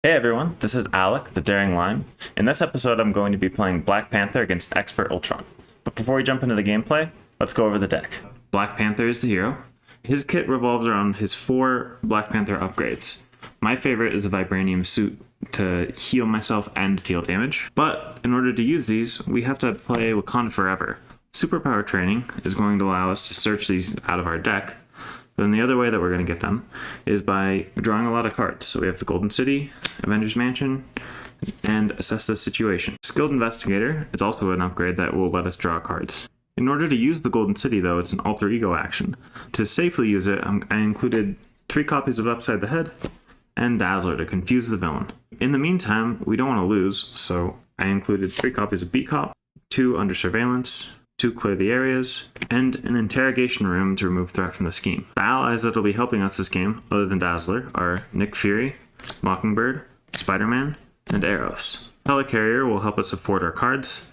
Hey everyone, this is Alec, the Daring Lime. In this episode, I'm going to be playing Black Panther against Expert Ultron. But before we jump into the gameplay, let's go over the deck. Black Panther is the hero. His kit revolves around his 4 Black Panther upgrades. My favorite is the Vibranium suit to heal myself and deal damage. But in order to use these, we have to play Wakanda Forever. Superpower training is going to allow us to search these out of our deck. Then the other way that we're going to get them is by drawing a lot of cards. So we have the Golden City, Avengers Mansion, and Assess the Situation. Skilled Investigator is also an upgrade that will let us draw cards. In order to use the Golden City, though, it's an alter ego action. To safely use it, I included 3 copies of Upside the Head and Dazzler to confuse the villain. In the meantime, we don't want to lose, so I included 3 copies of Beat Cop, 2 Under Surveillance, 2 Clear the Areas, and an Interrogation Room to remove threat from the scheme. The allies that will be helping us this game, other than Dazzler, are Nick Fury, Mockingbird, Spider-Man, and Eros. Helicarrier will help us afford our cards,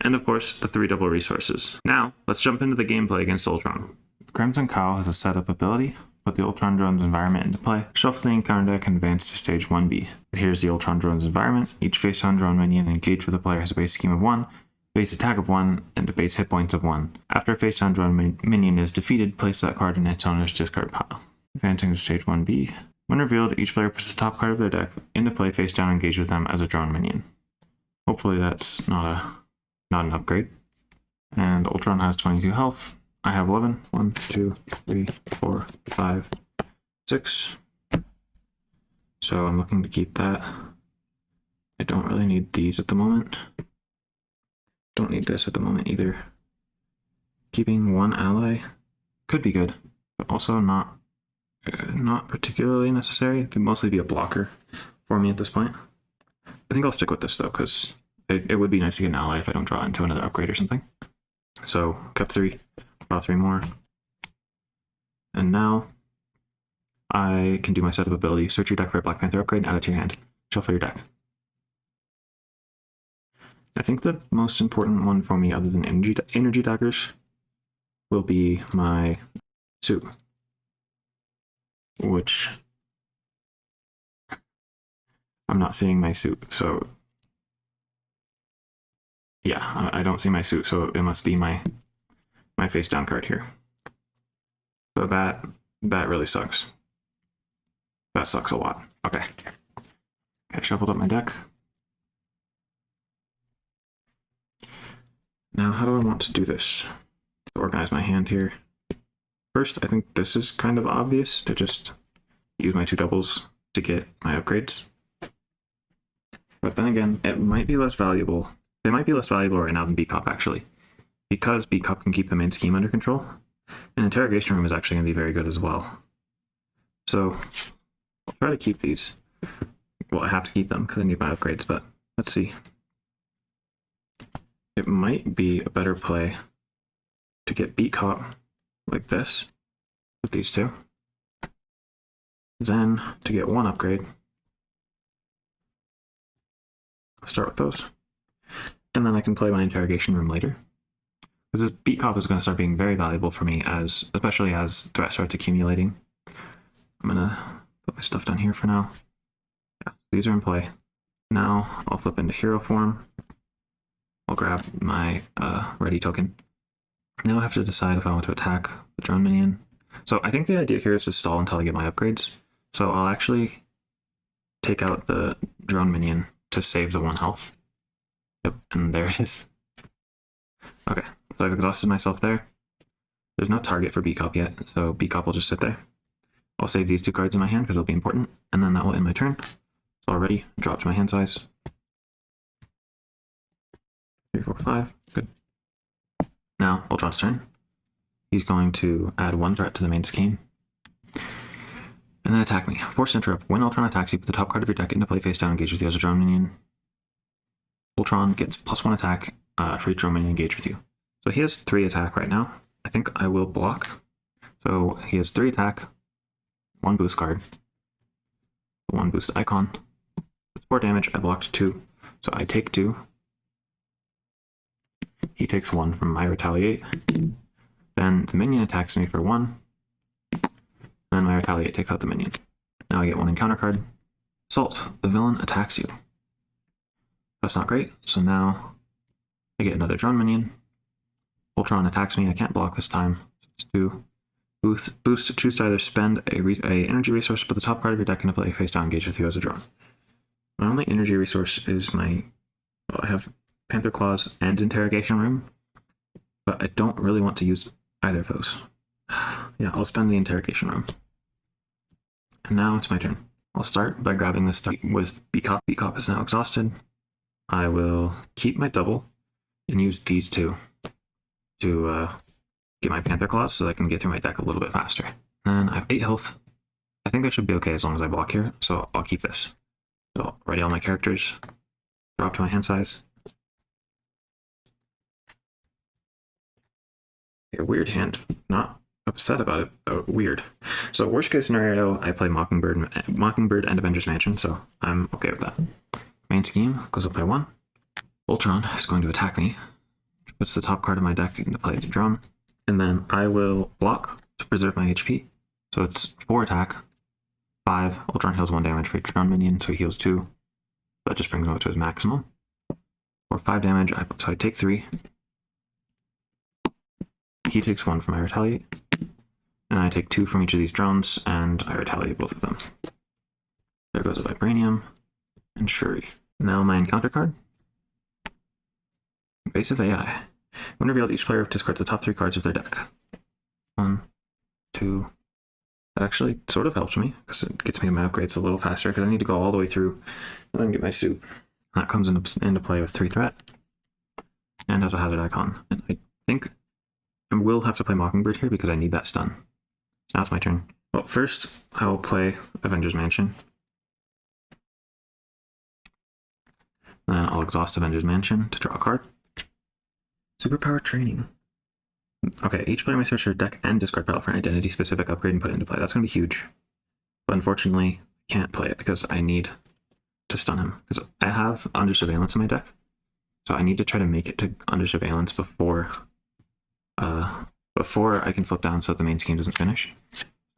and of course, the 3 double resources. Now, let's jump into the gameplay against Ultron. Crimson Cowl has a setup ability. Put the Ultron Drone's environment into play. Shuffle the encounter deck and advance to stage 1B. Here's the Ultron Drone's environment. Each face-down drone minion engaged with a player has a base scheme of 1, base attack of 1, and a base hit points of 1. After a face-down drone minion is defeated, place that card in its owner's discard pile. Advancing to stage 1B. When revealed, each player puts the top card of their deck into play face-down engaged with them as a drone minion. Hopefully that's not an upgrade. And Ultron has 22 health. I have 11. 1, 2, 3, 4, 5, 6. So I'm looking to keep that. I don't really need these at the moment. Don't need this at the moment either. Keeping 1 ally could be good, but also not particularly necessary. It could mostly be a blocker for me at this point. I think I'll stick with this though, because it would be nice to get an ally if I don't draw into another upgrade or something. So kept 3, draw 3 more. And now I can do my setup ability. Search your deck for a Black Panther upgrade and add it to your hand. Shuffle your deck. I think the most important one for me, other than energy daggers, will be my suit, which I'm not seeing my suit. So yeah, I don't see my suit, so it must be my face down card here. So that really sucks. That sucks a lot. Okay, I shuffled up my deck. Now, how do I want to do this? To organize my hand here. First, I think this is kind of obvious, to just use my 2 doubles to get my upgrades. But then again, it might be less valuable. They might be less valuable right now than Beat Cop, actually, because Beat Cop can keep the main scheme under control, and Interrogation Room is actually going to be very good as well. So, I'll try to keep these. Well, I have to keep them because I need my upgrades, but let's see. It might be a better play to get Beat Cop like this, with these 2. Then, to get 1 upgrade, I'll start with those. And then I can play my Interrogation Room later. Because Beat Cop is going to start being very valuable for me, especially as threat starts accumulating. I'm going to put my stuff down here for now. Yeah, these are in play. Now, I'll flip into hero form. I'll grab my ready token. Now I have to decide if I want to attack the drone minion. So I think the idea here is to stall until I get my upgrades. So I'll actually take out the drone minion to save the 1 health. Yep, and there it is. Okay, so I've exhausted myself there. There's no target for Beat Cop yet, so Beat Cop will just sit there. I'll save these 2 cards in my hand because they'll be important, and then that will end my turn. So already dropped my hand size. 3, 4, 5. Good. Now, Ultron's turn. He's going to add 1 threat to the main scheme. And then attack me. Forced interrupt. When Ultron attacks, you put the top card of your deck into play face down, engage with the other drone minion. Ultron gets +1 attack for each drone minion engaged with you. So he has 3 attack right now. I think I will block. So he has 3 attack, 1 boost card, 1 boost icon. With 4 damage, I blocked 2. So I take 2. He takes 1 from my retaliate. Then the minion attacks me for 1. Then my retaliate takes out the minion. Now I get 1 encounter card. Assault. The villain attacks you. That's not great. So now I get another drone minion. Ultron attacks me. I can't block this time. It's 2. Boost. Choose to either spend a energy resource, put the top card of your deck into play, face down, engage with you as a drone. My only energy resource is I have Panther Claws and Interrogation Room, but I don't really want to use either of those. Yeah, I'll spend the Interrogation Room. And now it's my turn. I'll start by grabbing this stuff with B-Cop. B-Cop is now exhausted. I will keep my double and use these two to get my Panther Claws so that I can get through my deck a little bit faster. And I have 8 health. I think I should be okay as long as I block here, so I'll keep this. So ready all my characters, drop to my hand size. A weird hand, not upset about it, but weird. So worst case scenario, I play Mockingbird and Avengers Mansion, so I'm okay with that. Main scheme goes up by 1. Ultron is going to attack me, which puts the top card of my deck into play to drone. And then I will block to preserve my HP. So it's 4 attack, 5. Ultron heals 1 damage for each drone minion, so he heals 2. That just brings him up to his maximum. For 5 damage, so I take 3. He takes 1 from my retaliate. And I take 2 from each of these drones, and I retaliate both of them. There goes a Vibranium and Shuri. Now my encounter card. Invasive AI. When revealed, each player discards the top 3 cards of their deck. 1, 2. That actually sort of helps me, because it gets me to my upgrades a little faster, because I need to go all the way through and then get my suit. That comes into play with 3 threat, and as a hazard icon. And I think I will have to play Mockingbird here, because I need that stun. Now it's my turn. Well, first, I will play Avengers Mansion. Then I'll exhaust Avengers Mansion to draw a card. Superpower Training. Okay, each player may search their deck and discard battle for an identity-specific upgrade and put it into play. That's going to be huge. But unfortunately, I can't play it because I need to stun him. Because I have Under Surveillance in my deck. So I need to try to make it to Under Surveillance before I can flip down so that the main scheme doesn't finish.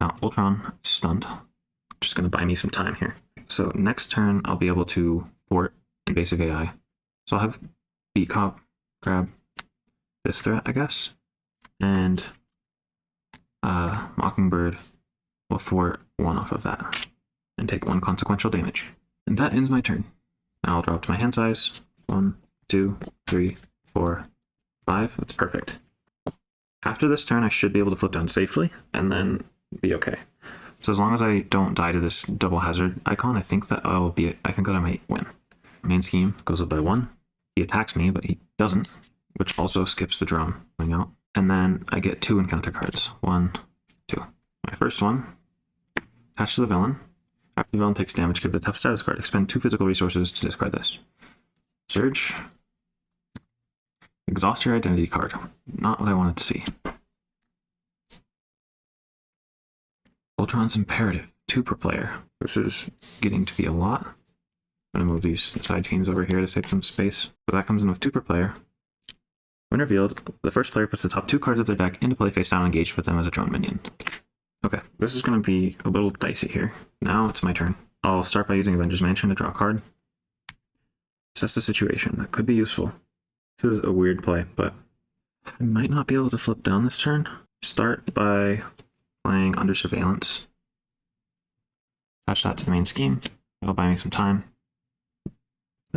Now, Ultron is stunned. Just going to buy me some time here. So next turn, I'll be able to thwart Invasive AI. So I'll have B-Cop grab this threat, I guess. And Mockingbird will thwart 1 off of that and take 1 consequential damage. And that ends my turn. Now I'll drop to my hand size. 1, 2, 3, 4, 5. That's perfect. After this turn, I should be able to flip down safely and then be okay. So as long as I don't die to this double hazard icon, I think that I might win. Main scheme goes up by 1. He attacks me, but he doesn't, which also skips the drone going out. And then I get 2 encounter cards. 1, 2. My first one, attached to the villain. After the villain takes damage, give it a tough status card. Expend 2 physical resources to discard this. Surge. Exhaust your identity card. Not what I wanted to see. Ultron's Imperative. 2 per player. This is getting to be a lot. I'm going to move these side schemes over here to save some space. So that comes in with 2 per player. When revealed, the first player puts the top 2 cards of their deck into play face down and engaged with them as a drone minion. Okay, this is going to be a little dicey here. Now it's my turn. I'll start by using Avengers Mansion to draw a card. Assess the situation. That could be useful. This is a weird play, but I might not be able to flip down this turn. Start by playing Under Surveillance. Attach that to the main scheme. That'll buy me some time.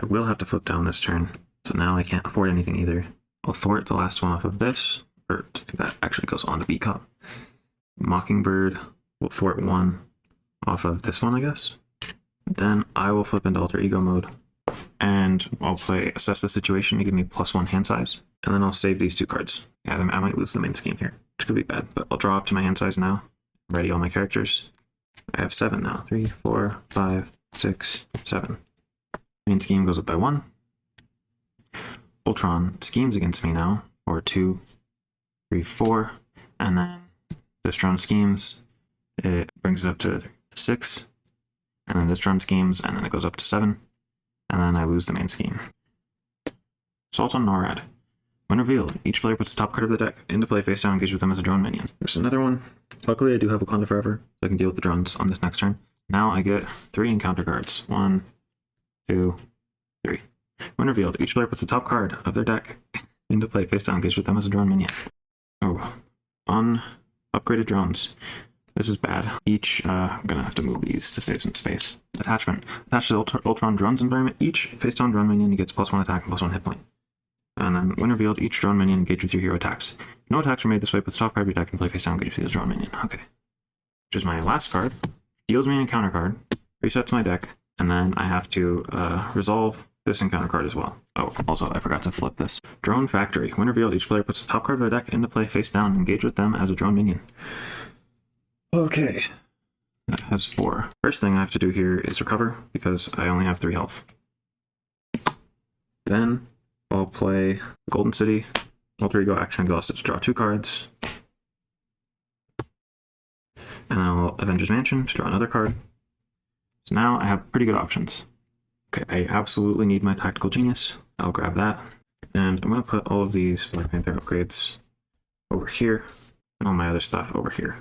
I will have to flip down this turn, so now I can't afford anything either. I'll thwart the last one off of this, or that actually goes on to B-Cop. Mockingbird will thwart 1 off of this one, I guess. Then I will flip into Alter Ego mode, and I'll play Assess the Situation to give me +1 hand size, and then I'll save these 2 cards. Yeah, I might lose the main scheme here, which could be bad, but I'll draw up to my hand size now. Ready all my characters. I have 7 now. 3, 4, 5, 6, 7. Main scheme goes up by 1. Ultron schemes against me now for 2, 3, 4, and then this drone schemes, it brings it up to 6, and then this drone schemes, and then it goes up to 7, and then I lose the main scheme. Assault on NORAD. When revealed, each player puts the top card of the deck into play face down and engage with them as a drone minion. There's another one. Luckily, I do have Wakanda Forever, so I can deal with the drones on this next turn. Now I get 3 encounter cards. 1, 2, 3. When revealed, each player puts the top card of their deck into play face down, engaged with them as a drone minion. Oh, upgraded drones. This is bad. I'm gonna have to move these to save some space. Attachment. Attached to the Ultron drone's environment, each face down drone minion gets +1 attack and +1 hit point. And then when revealed, each drone minion engaged with your hero attacks. No attacks are made this way, but the top card of your deck can play face down, engaged with the drone minion. Okay. Which is my last card. Deals me an encounter card, resets my deck, and then I have to resolve this encounter card as well. Oh, also, I forgot to flip this. Drone Factory. When revealed, each player puts the top card of their deck into play face down, engage with them as a drone minion. Okay. That has 4. First thing I have to do here is recover, because I only have 3 health. Then I'll play Golden City, Alter Ego Action Exhausted to draw 2 cards. And I'll Avengers Mansion to draw another card. So now I have pretty good options. Okay, I absolutely need my Tactical Genius. I'll grab that. And I'm going to put all of these Black Panther upgrades over here, and all my other stuff over here.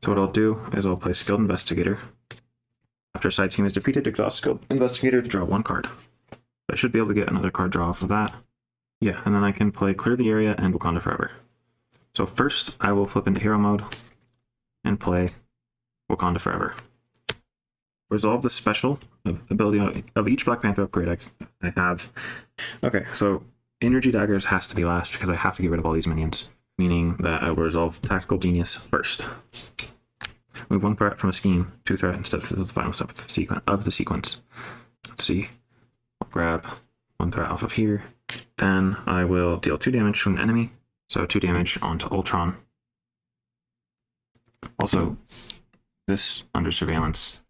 So what I'll do is I'll play Skilled Investigator. After a side team is defeated, exhaust Skilled Investigator to draw 1 card. I should be able to get another card draw off of that. Yeah, and then I can play Clear the Area and Wakanda Forever. So first, I will flip into Hero Mode and play Wakanda Forever. Resolve the special ability of each Black Panther upgrade I have. Okay, so Energy Daggers has to be last because I have to get rid of all these minions, meaning that I will resolve Tactical Genius first. Move 1 threat from a scheme, 2 threat instead of the final step of the sequence. Let's see. I'll grab 1 threat off of here. Then I will deal 2 damage to an enemy, so 2 damage onto Ultron. Also, this under surveillance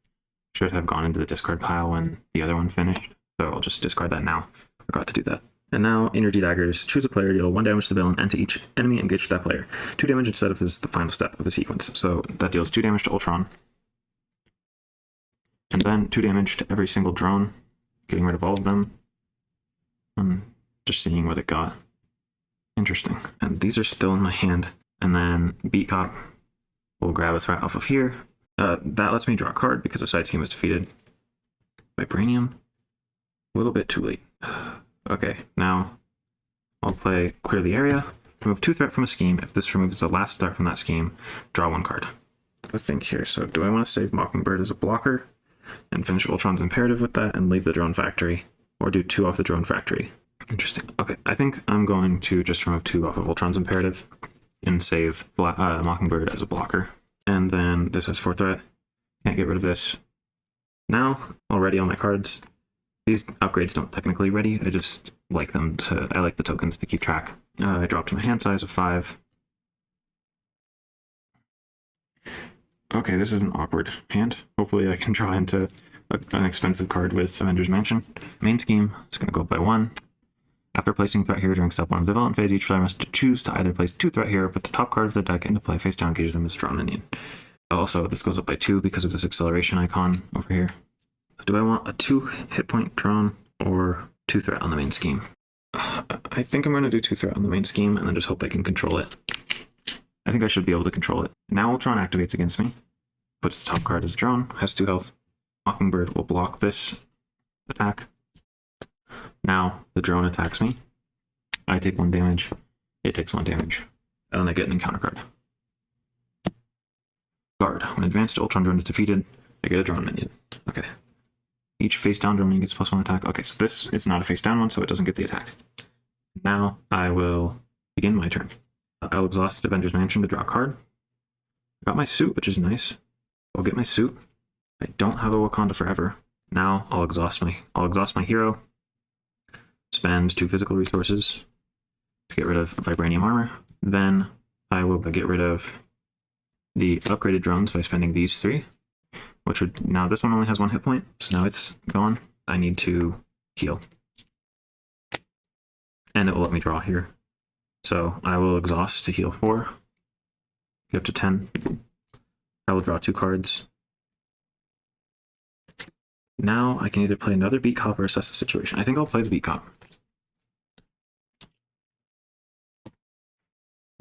should have gone into the discard pile when the other one finished, so I'll just discard that now. Forgot to do that. And now, Energy Daggers. Choose a player, deal 1 damage to the villain and to each enemy engaged with that player. 2 damage instead of this is the final step of the sequence. So that deals 2 damage to Ultron. And then 2 damage to every single drone, getting rid of all of them. Just seeing what it got. Interesting. And these are still in my hand. And then Beat Cop will grab a threat off of here. That lets me draw a card because the side team is defeated. Vibranium. A little bit too late. Okay, now I'll play Clear the Area. Remove 2 threat from a scheme. If this removes the last threat from that scheme, draw 1 card. I think here. So do I want to save Mockingbird as a blocker and finish Ultron's Imperative with that and leave the Drone Factory? Or do 2 off the Drone Factory? Interesting. Okay, I think I'm going to just remove 2 off of Ultron's Imperative and save Mockingbird as a blocker. And then this has 4 threat. Can't get rid of this. Now, already on my cards. These upgrades don't technically ready. I just like them to. I like the tokens to keep track. I dropped my hand size of 5. Okay, this is an awkward hand. Hopefully, I can draw into an expensive card with Avengers Mansion. Main scheme is going to go up by 1. After placing threat hero during step 1 of the development phase, each player must choose to either place 2 threat hero, put the top card of their deck into play face down, engages them as a drone minion. Also, this goes up by 2 because of this acceleration icon over here. Do I want a 2 hit point drone or 2 threat on the main scheme? I think I'm going to do 2 threat on the main scheme and then just hope I can control it. I think I should be able to control it. Now Ultron activates against me. Puts the top card as a drone, has 2 health. Mockingbird will block this attack. Now the drone attacks me. I take 1 damage. It takes 1 damage. And then I get an encounter card. Guard. When advanced Ultron drone is defeated, I get a drone minion. Okay. Each face down drone minion gets +1 attack. Okay, so this is not a face down one, so it doesn't get the attack. Now I will begin my turn. I'll exhaust Avengers Mansion to draw a card. I got my suit, which is nice. I'll get my suit. I don't have a Wakanda Forever. Now I'll exhaust my hero. Spend 2 physical resources to get rid of Vibranium armor. Then I will get rid of the upgraded drones by spending these 3. Which would, now this one only has 1 hit point, so now it's gone. I need to heal. And it will let me draw here. So I will exhaust to heal 4. Get up to 10. I will draw 2 cards. Now I can either play another Beat Cop or assess the situation. I think I'll play the Beat Cop.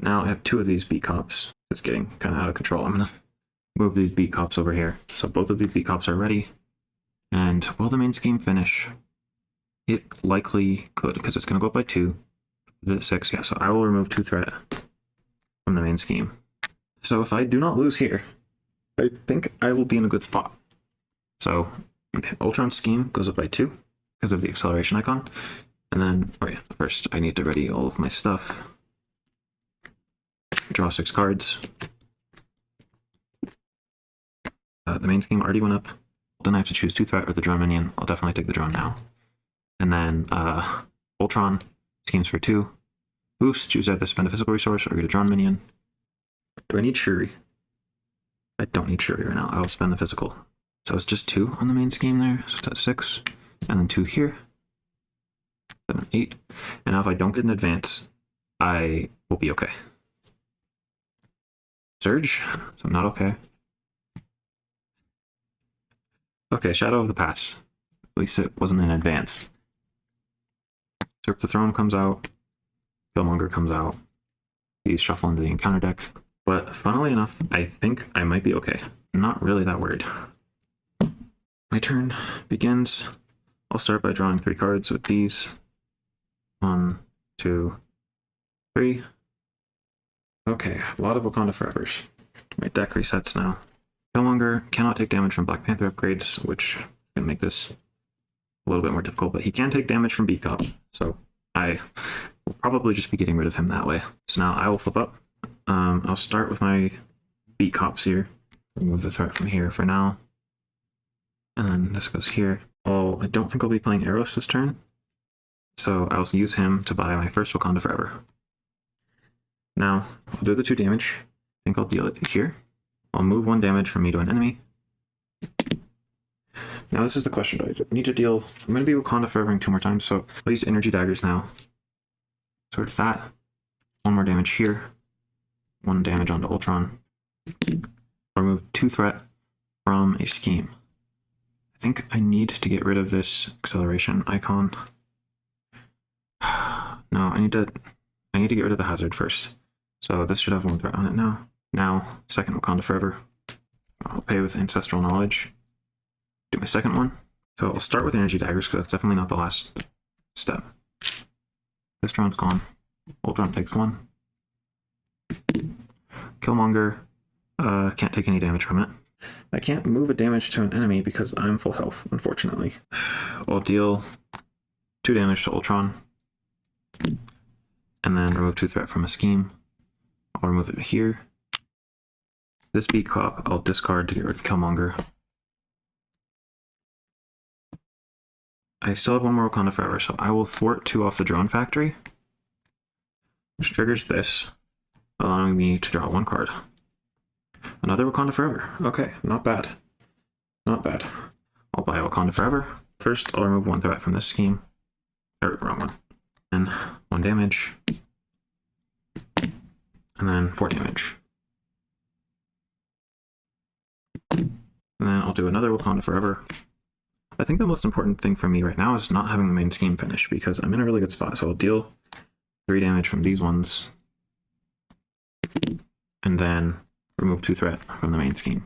Now I have 2 of these Beat Cops. It's getting kind of out of control. I'm going to move these beat cops over here. So both of these beat cops are ready. And will the main scheme finish? It likely could, because it's going to go up by 2. Is it 6? Yeah, so I will remove 2 threat from the main scheme. So if I do not lose here, I think I will be in a good spot. So Ultron's scheme goes up by 2 because of the acceleration icon. And then, first I need to ready all of my stuff. Draw 6 cards. The main scheme already went up. Then I have to choose 2 threat or the drawn minion. I'll definitely take the drawn now. And then Ultron schemes for 2. Boost, choose either spend a physical resource or get a drawn minion. Do I need Shuri? I don't need Shuri right now. I will spend the physical. So it's just 2 on the main scheme there. So it's at 6. And then 2 here. 7, 8. And now if I don't get an advance, I will be okay. Surge, so I'm not okay. Okay, Shadow of the Past. At least it wasn't in advance. Usurp the Throne comes out. Killmonger comes out. He's shuffling the encounter deck. But funnily enough, I think I might be okay. I'm not really that worried. My turn begins. I'll start by drawing 3 cards with these. 1, 2, 3. Okay, a lot of Wakanda Forevers. My deck resets now. Killmonger cannot take damage from Black Panther upgrades, which can make this a little bit more difficult, but he can take damage from Beat Cop, so I will probably just be getting rid of him that way. So now I will flip up. I'll start with my Beat Cops here. Remove the threat from here for now. And then this goes here. Oh, I don't think I'll be playing Eros this turn, so I'll use him to buy my first Wakanda Forever. Now, I'll do the 2 damage. I think I'll deal it here. I'll move 1 damage from me to an enemy. Now this is the question, do I need to deal... I'm going to be Wakanda Forevering 2 more times, so I'll use Energy Daggers now. So it's that. 1 more damage here. 1 damage onto Ultron. I'll remove 2 threat from a scheme. I think I need to get rid of this acceleration icon. No, I need to get rid of the hazard first. So this should have 1 threat on it now. Now, second Wakanda Forever. I'll pay with Ancestral Knowledge. Do my second one. So I'll start with Energy Daggers because that's definitely not the last step. This drone's gone. Ultron takes 1. Killmonger can't take any damage from it. I can't move a damage to an enemy because I'm full health, unfortunately. I'll deal 2 damage to Ultron. And then remove 2 threat from a scheme. I'll remove it here. This Beat Cop I'll discard to get rid of Killmonger. I still have 1 more Wakanda Forever, so I will thwart 2 off the Drone Factory, which triggers this, allowing me to draw 1 card. Another Wakanda Forever. Okay, not bad. Not bad. I'll buy Wakanda Forever. First, I'll remove 1 threat from this scheme. Or, wrong one. And 1 damage. And then 4 damage. And then I'll do another Wakanda Forever. I think the most important thing for me right now is not having the main scheme finish, because I'm in a really good spot. So I'll deal 3 damage from these ones. And then remove 2 threat from the main scheme.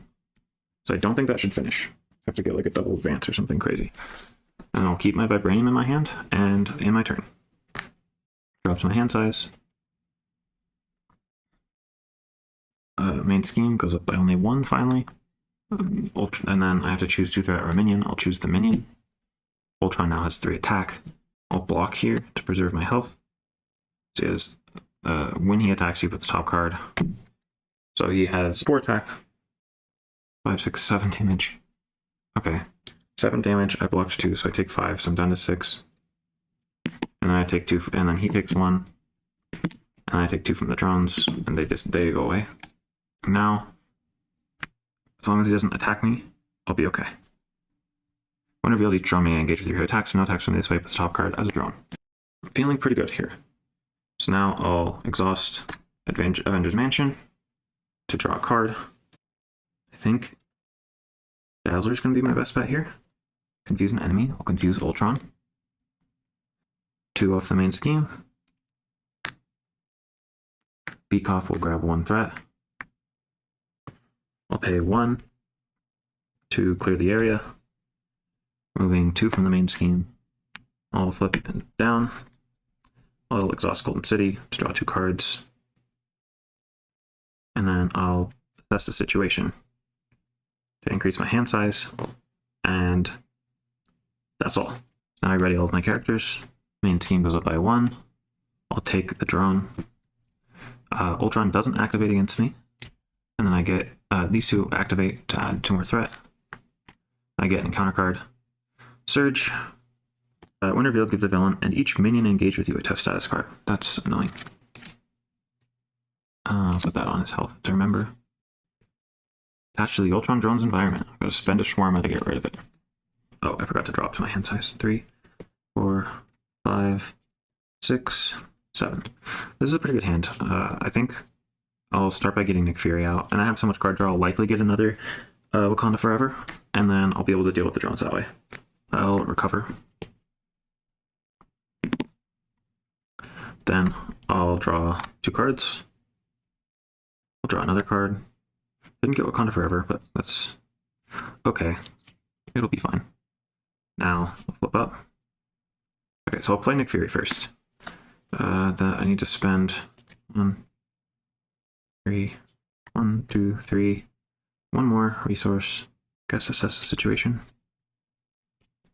So I don't think that should finish. I have to get like a double advance or something crazy. And I'll keep my Vibranium in my hand, and in my turn. Drops my hand size. Main scheme goes up by only 1 finally. And then I have to choose 2 threat or a minion. I'll choose the minion. Ultron now has 3 attack. I'll block here to preserve my health. So he has, when he attacks, you put the top card. So he has 4 attack. 5, 6, 7 damage. Okay. 7 damage, I blocked 2, so I take 5, so I'm down to 6. And then I take 2, and then he takes 1. And I take 2 from the drones, and they go away. Now, as long as he doesn't attack me, I'll be okay. When revealed, each drone may engage with your attacks, no attacks from this way, put the top card as a drone. I'm feeling pretty good here. So now I'll exhaust Avengers Mansion to draw a card. I think Dazzler's going to be my best bet here. Confuse an enemy. I'll confuse Ultron. 2 off the main scheme. Beat Cop will grab 1 threat. I'll pay 1 to clear the area, moving 2 from the main scheme. I'll flip it down. I'll exhaust Golden City to draw 2 cards. And then I'll assess the situation to increase my hand size. And that's all. Now I ready all of my characters. Main scheme goes up by 1. I'll take the drone. Ultron doesn't activate against me. And then I get these 2 activate to add 2 more threat. I get an encounter card. Surge. When revealed, give the villain and each minion engaged with you a tough status card. That's annoying. I'll put that on his health to remember. Attached to the Ultron drone's environment. I'm going to spend a shawarma to get rid of it. Oh, I forgot to drop to my hand size. 3, 4, 5, 6, 7. This is a pretty good hand. I think I'll start by getting Nick Fury out. And I have so much card draw, I'll likely get another Wakanda Forever. And then I'll be able to deal with the drones that way. I'll recover. Then I'll draw 2 cards. I'll draw another card. Didn't get Wakanda Forever, but that's okay. It'll be fine. Now I'll flip up. Okay, so I'll play Nick Fury first. Then I need to spend 1, 3, 1, 2, 3, 1 more resource. Guess assess the situation.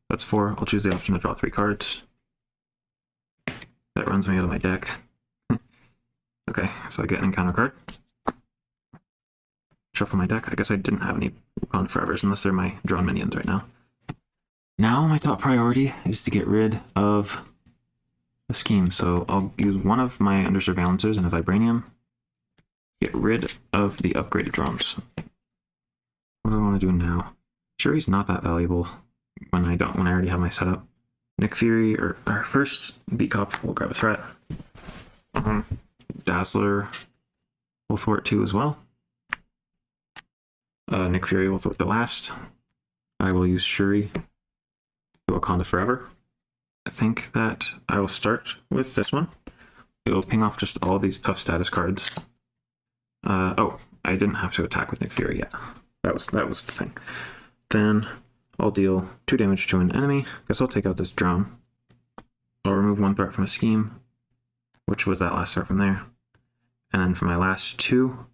That's 4. I'll choose the option to draw 3 cards. That runs me out of my deck. Okay, so I get an encounter card. Shuffle my deck. I guess I didn't have any Wakanda Forevers unless they're my drawn minions right now. Now my top priority is to get rid of the scheme. So I'll use one of my under surveillances and a vibranium. Get rid of the upgraded drones. What do I want to do now? Shuri's not that valuable when I already have my setup. Nick Fury, or first beat cop, will grab a threat. Dazzler will thwart 2 as well. Nick Fury will thwart the last. I will use Shuri to Wakanda Forever. I think that I will start with this one. It will ping off just all these tough status cards. Oh, I didn't have to attack with Nick Fury yet. That was the thing. Then I'll deal 2 damage to an enemy. Guess I'll take out this drone. I'll remove 1 threat from a scheme, which was that last threat from there. And then for my last 2,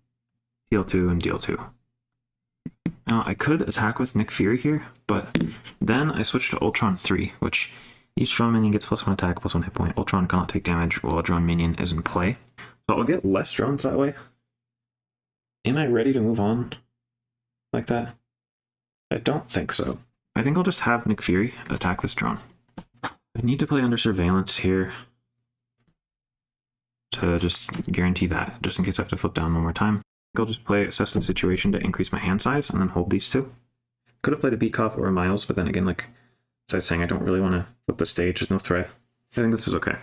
heal 2 and deal 2. Now I could attack with Nick Fury here, but then I switched to Ultron 3, which each drone minion gets +1 attack, +1 hit point. Ultron cannot take damage while a drone minion is in play. So I'll get less drones that way. Am I ready to move on like that? I don't think so. I think I'll just have Nick Fury attack this drone. I need to play under surveillance here to just guarantee that, just in case I have to flip down 1 more time. I'll just play assess the situation to increase my hand size and then hold these 2. Could have played a beat cop or a Miles, but then again, like as I was saying, I don't really want to flip the stage. There's no threat. I think this is okay.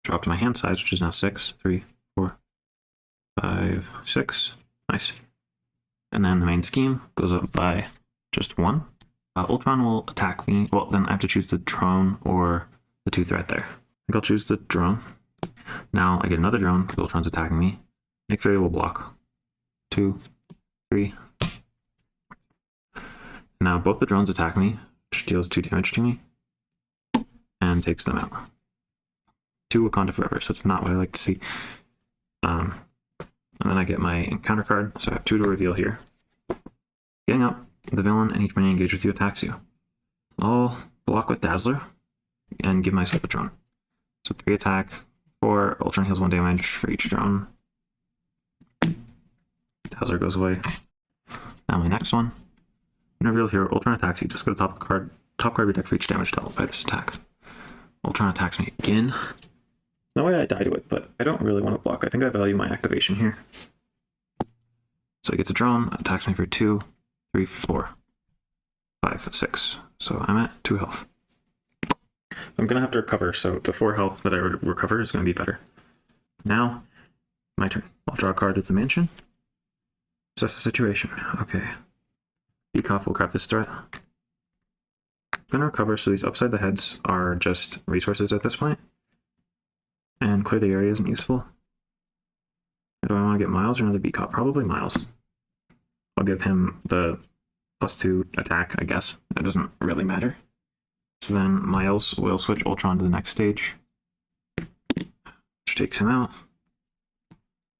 Drop to my hand size, which is now 6, 3, 4, 5, 6. Nice. And then the main scheme goes up by just 1. Ultron will attack me. Well, then I have to choose the drone or the 2 threat there. I think I'll choose the drone. Now I get another drone because Ultron's attacking me. Nick Fury will block. 2, 3. Now both the drones attack me, which deals 2 damage to me, and takes them out. 2 Wakanda Forever, so that's not what I like to see. And then I get my encounter card, so I have 2 to reveal here. Getting up, the villain and each minion engaged with you attacks you. I'll block with Dazzler and give myself a drone. So 3 attack, 4, Ultron heals 1 damage for each drone. Dazzler goes away. Now my next one. When revealed here, Ultron attacks you. Just go to the top card of your deck for each damage dealt by this attack. Ultron attacks me again. No way I die to it, but I don't really want to block. I think I value my activation here. So he gets a drone, attacks me for 2, 3, 4, 5, 6. So I'm at 2 health. I'm going to have to recover, so the 4 health that I recover is going to be better. Now, my turn. I'll draw a card at the mansion. Assess the situation. Okay. Decop will grab this threat. I'm going to recover, so these upside the heads are just resources at this point. And clear the area isn't useful. Do I want to get Miles or another Decop? Probably Miles. I'll I'll give him the +2 attack, I guess. That doesn't really matter. So then Miles will switch Ultron to the next stage, which takes him out.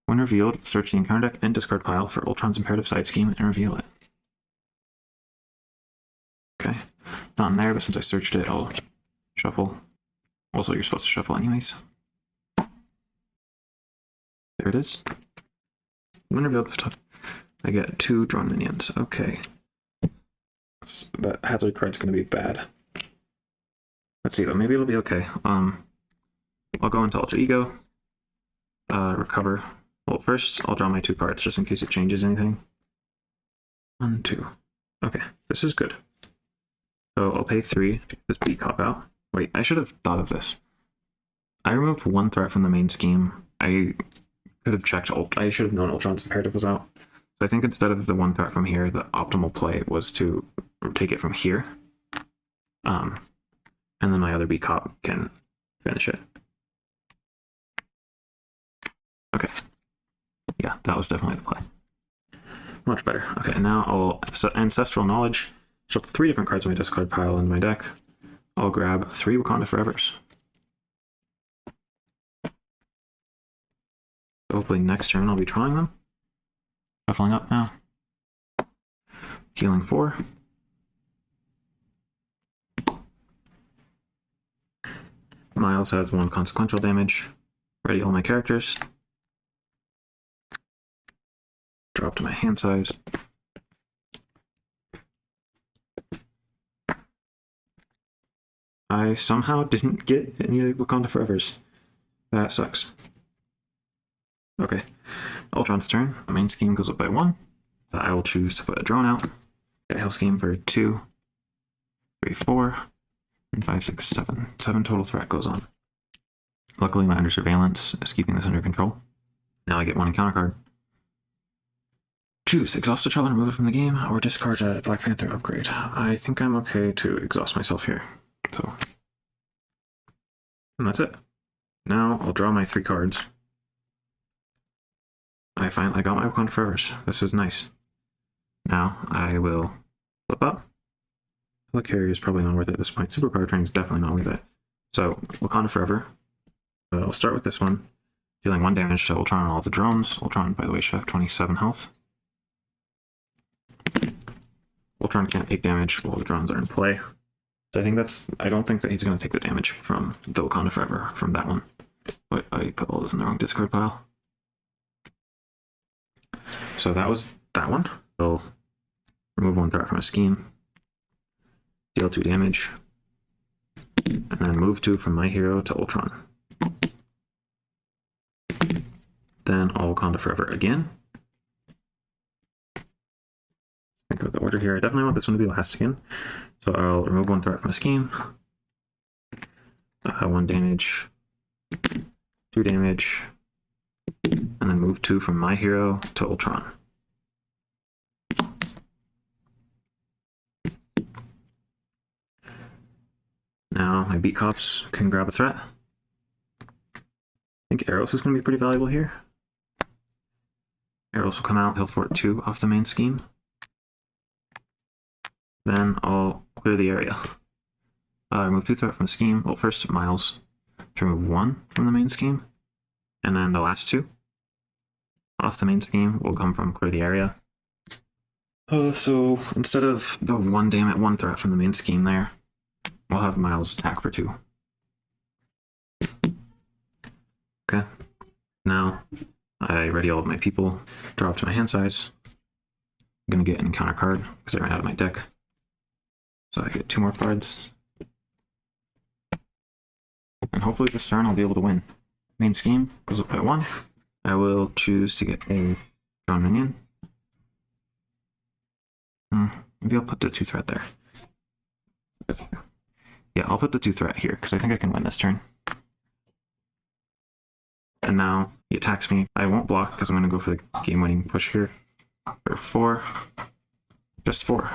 When revealed, search the encounter deck and discard pile for Ultron's imperative side scheme and reveal it. Okay, it's not in there, but since I searched it, I'll shuffle. Also, you're supposed to shuffle anyways. There it is. When revealed this top, I get 2 drawn minions. Okay. That hazard card's gonna be bad. Let's see though, maybe it'll be okay. I'll go into Alter Ego, recover. Well, first I'll draw my 2 cards just in case it changes anything. 1, 2. Okay, this is good. So I'll pay 3 to get this B cop out. Wait, I should have thought of this. I removed 1 threat from the main scheme. I could have checked I should have known Ultron's imperative was out. So I think instead of the 1 threat from here, the optimal play was to take it from here. And then my other B cop can finish it. Okay. Yeah, that was definitely the play. Much better. Okay, now I'll set Ancestral Knowledge, shuffle 3 different cards in my discard pile into my deck. I'll grab 3 Wakanda Forevers. Hopefully next turn I'll be drawing them. Shuffling up now. Healing 4. Miles has 1 consequential damage. Ready all my characters. Drop to my hand size. I somehow didn't get any Wakanda Forevers. That sucks. Okay. Ultron's turn. The main scheme goes up by 1. So I will choose to put a drone out. Get a Hell Scheme for 2, 3, 4, and 5, 6, 7. 7 total threat goes on. Luckily, my Under Surveillance is keeping this under control. Now I get 1 encounter card. Choose Exhaust a Trial and remove it from the game, or discard a Black Panther upgrade. I think I'm okay to exhaust myself here. So, and that's it. Now I'll draw my 3 cards. I got my Wakanda Forevers. This is nice. Now I will flip up. The carrier is probably not worth it at this point. Superpower Training is definitely not worth it. So Wakanda Forever. I'll start with this one, dealing 1 damage to Ultron and all the drones. Ultron, by the way, should have 27 health. Ultron can't take damage while the drones are in play. So I don't think that he's going to take the damage from the Wakanda Forever from that one. But I put all this in the wrong discard pile. So that was that one. I'll remove 1 threat from a scheme. Deal 2 damage. And then move 2 from my hero to Ultron. Then I'll Wakanda Forever again. Think about the order here. I definitely want this one to be last again. So I'll remove 1 threat from a scheme. 1 damage. 2 damage. And then move 2 from my hero to Ultron. Now my beat cops can grab a threat. I think Eros is going to be pretty valuable here. Eros will come out, he'll thwart 2 off the main scheme. Then I'll clear the area. Remove 2 threat from the scheme. Well, first Miles to remove 1 from the main scheme. And then the last 2 off the main scheme will come from clear the area. So instead of the 1 threat from the main scheme there, we'll have Miles attack for 2. Okay. Now I ready all of my people, draw up to my hand size. I'm gonna get an encounter card because I ran out of my deck. So I get 2 more cards. And hopefully this turn I'll be able to win. Main scheme goes up by 1. I will choose to get a drawn minion. Maybe I'll put the 2 threat there. Yeah, I'll put the 2 threat here because I think I can win this turn. And now he attacks me. I won't block because I'm going to go for the game-winning push here. For 4. Just 4.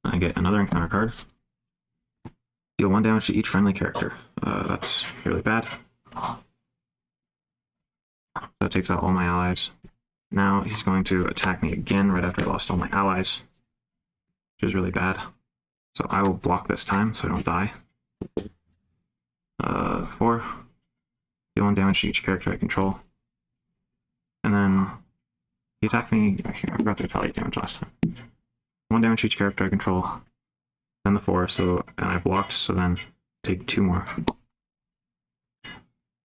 I get another encounter card. Deal 1 damage to each friendly character. That's really bad. That takes out all my allies. Now he's going to attack me again right after I lost all my allies, which is really bad. So I will block this time so I don't die. 4. Deal 1 damage to each character I control. And then he attacked me. Here, I forgot to retaliate damage last time. 1 damage to each character I control. Then the 4, and I blocked, so then take 2 more.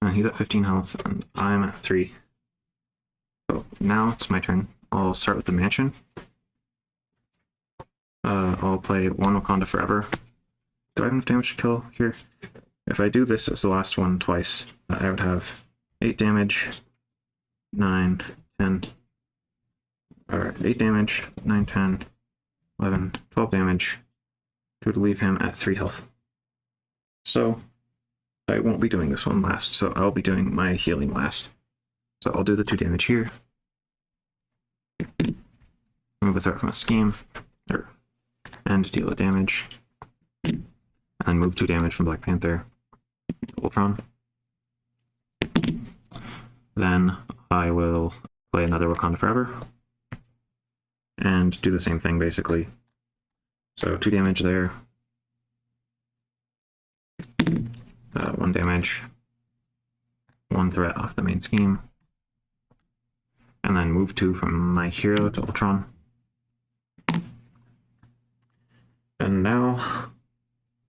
And he's at 15 health, and I'm at 3. So now it's my turn. I'll start with the mansion. I'll play 1 Wakanda Forever. Do I have enough damage to kill here? If I do this as the last one twice, I would have 8 damage, 9, 10. Alright, 8 damage, 9, 10, 11, 12 damage. Which would leave him at 3 health. So I won't be doing this one last, so I'll be doing my healing last. So I'll do the 2 damage here. Remove a threat from a scheme, and deal a damage. And move 2 damage from Black Panther to Ultron. Then I will play another Wakanda Forever. And do the same thing basically. So 2 damage there. 1 damage. 1 threat off the main scheme. And then move 2 from my hero to Ultron. And now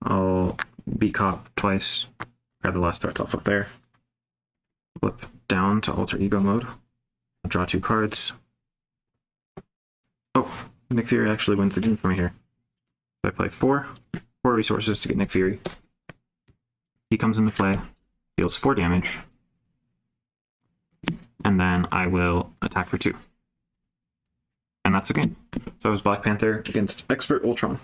I'll beat Cop twice. Grab the last threats off of there. Flip down to alter ego mode. Draw 2 cards. Oh, Nick Fury actually wins the game for me here. So I play 4 resources to get Nick Fury. He comes into play, deals 4 damage, and then I will attack for 2. And that's the game. So it was Black Panther against Expert Ultron.